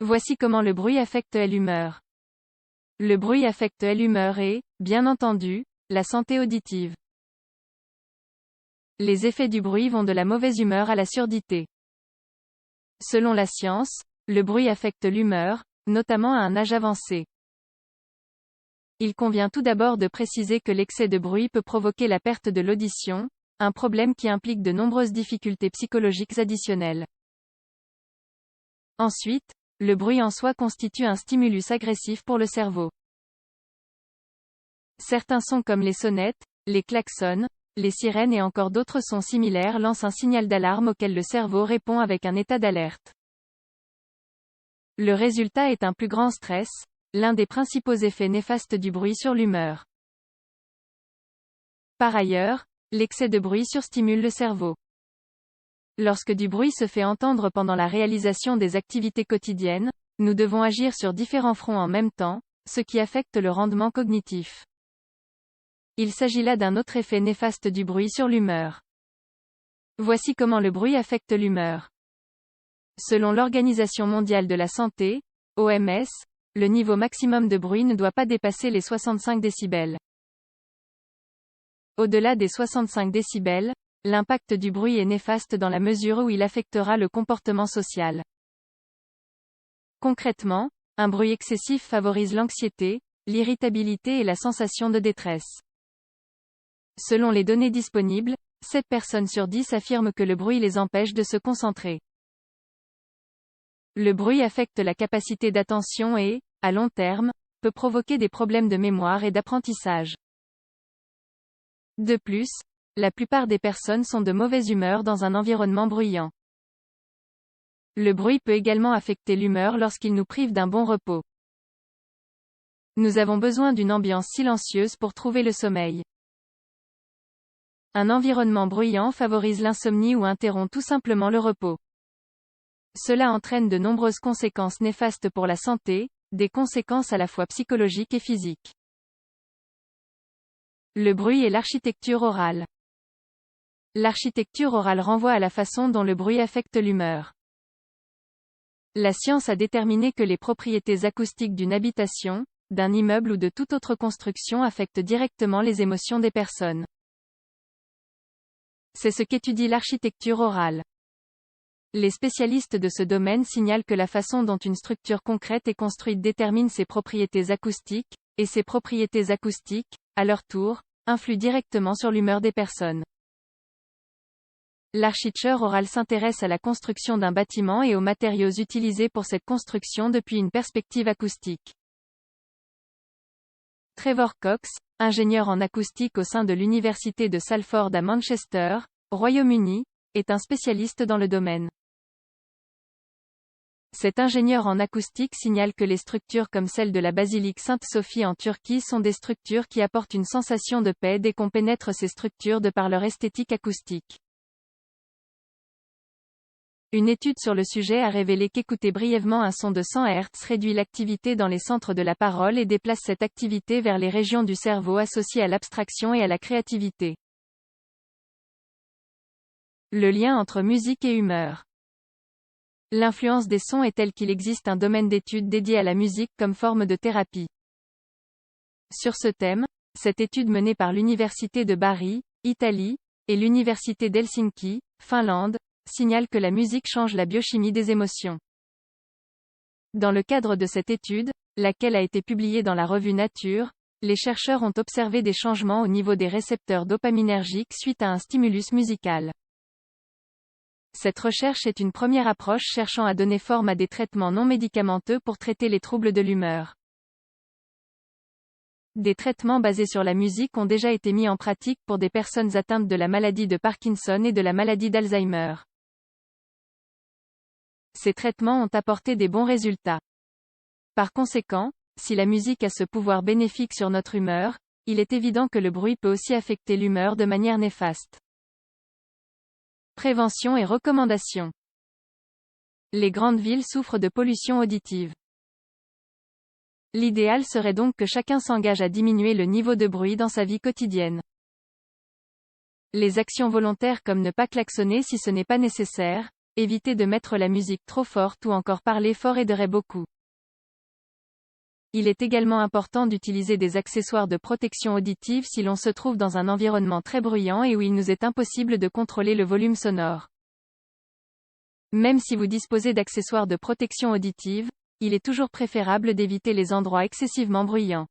Voici comment le bruit affecte l'humeur. Le bruit affecte l'humeur et, bien entendu, la santé auditive. Les effets du bruit vont de la mauvaise humeur à la surdité. Selon la science, le bruit affecte l'humeur, notamment à un âge avancé. Il convient tout d'abord de préciser que l'excès de bruit peut provoquer la perte de l'audition, un problème qui implique de nombreuses difficultés psychologiques additionnelles. Ensuite, le bruit en soi constitue un stimulus agressif pour le cerveau. Certains sons comme les sonnettes, les klaxons, les sirènes et encore d'autres sons similaires lancent un signal d'alarme auquel le cerveau répond avec un état d'alerte. Le résultat est un plus grand stress, l'un des principaux effets néfastes du bruit sur l'humeur. Par ailleurs, l'excès de bruit surstimule le cerveau. Lorsque du bruit se fait entendre pendant la réalisation des activités quotidiennes, nous devons agir sur différents fronts en même temps, ce qui affecte le rendement cognitif. Il s'agit là d'un autre effet néfaste du bruit sur l'humeur. Voici comment le bruit affecte l'humeur. Selon l'Organisation mondiale de la santé, OMS, le niveau maximum de bruit ne doit pas dépasser les 65 décibels. Au-delà des 65 décibels, l'impact du bruit est néfaste dans la mesure où il affectera le comportement social. Concrètement, un bruit excessif favorise l'anxiété, l'irritabilité et la sensation de détresse. Selon les données disponibles, 7 personnes sur 10 affirment que le bruit les empêche de se concentrer. Le bruit affecte la capacité d'attention et, à long terme, peut provoquer des problèmes de mémoire et d'apprentissage. De plus, la plupart des personnes sont de mauvaise humeur dans un environnement bruyant. Le bruit peut également affecter l'humeur lorsqu'il nous prive d'un bon repos. Nous avons besoin d'une ambiance silencieuse pour trouver le sommeil. Un environnement bruyant favorise l'insomnie ou interrompt tout simplement le repos. Cela entraîne de nombreuses conséquences néfastes pour la santé, des conséquences à la fois psychologiques et physiques. Le bruit et l'architecture orale. L'architecture orale renvoie à la façon dont le bruit affecte l'humeur. La science a déterminé que les propriétés acoustiques d'une habitation, d'un immeuble ou de toute autre construction affectent directement les émotions des personnes. C'est ce qu'étudie l'architecture orale. Les spécialistes de ce domaine signalent que la façon dont une structure concrète est construite détermine ses propriétés acoustiques, et ces propriétés acoustiques, à leur tour, influent directement sur l'humeur des personnes. L'architecture orale s'intéresse à la construction d'un bâtiment et aux matériaux utilisés pour cette construction depuis une perspective acoustique. Trevor Cox, ingénieur en acoustique au sein de l'Université de Salford à Manchester, Royaume-Uni, est un spécialiste dans le domaine. Cet ingénieur en acoustique signale que les structures comme celle de la basilique Sainte-Sophie en Turquie sont des structures qui apportent une sensation de paix dès qu'on pénètre ces structures de par leur esthétique acoustique. Une étude sur le sujet a révélé qu'écouter brièvement un son de 100 Hz réduit l'activité dans les centres de la parole et déplace cette activité vers les régions du cerveau associées à l'abstraction et à la créativité. Le lien entre musique et humeur. L'influence des sons est telle qu'il existe un domaine d'études dédié à la musique comme forme de thérapie. Sur ce thème, cette étude menée par l'Université de Bari, Italie, et l'Université d'Helsinki, Finlande, signale que la musique change la biochimie des émotions. Dans le cadre de cette étude, laquelle a été publiée dans la revue Nature, les chercheurs ont observé des changements au niveau des récepteurs dopaminergiques suite à un stimulus musical. Cette recherche est une première approche cherchant à donner forme à des traitements non médicamenteux pour traiter les troubles de l'humeur. Des traitements basés sur la musique ont déjà été mis en pratique pour des personnes atteintes de la maladie de Parkinson et de la maladie d'Alzheimer. Ces traitements ont apporté des bons résultats. Par conséquent, si la musique a ce pouvoir bénéfique sur notre humeur, il est évident que le bruit peut aussi affecter l'humeur de manière néfaste. Prévention et recommandations. Les grandes villes souffrent de pollution auditive. L'idéal serait donc que chacun s'engage à diminuer le niveau de bruit dans sa vie quotidienne. Les actions volontaires comme ne pas klaxonner si ce n'est pas nécessaire, évitez de mettre la musique trop forte ou encore parler fort aiderait beaucoup. Il est également important d'utiliser des accessoires de protection auditive si l'on se trouve dans un environnement très bruyant et où il nous est impossible de contrôler le volume sonore. Même si vous disposez d'accessoires de protection auditive, il est toujours préférable d'éviter les endroits excessivement bruyants.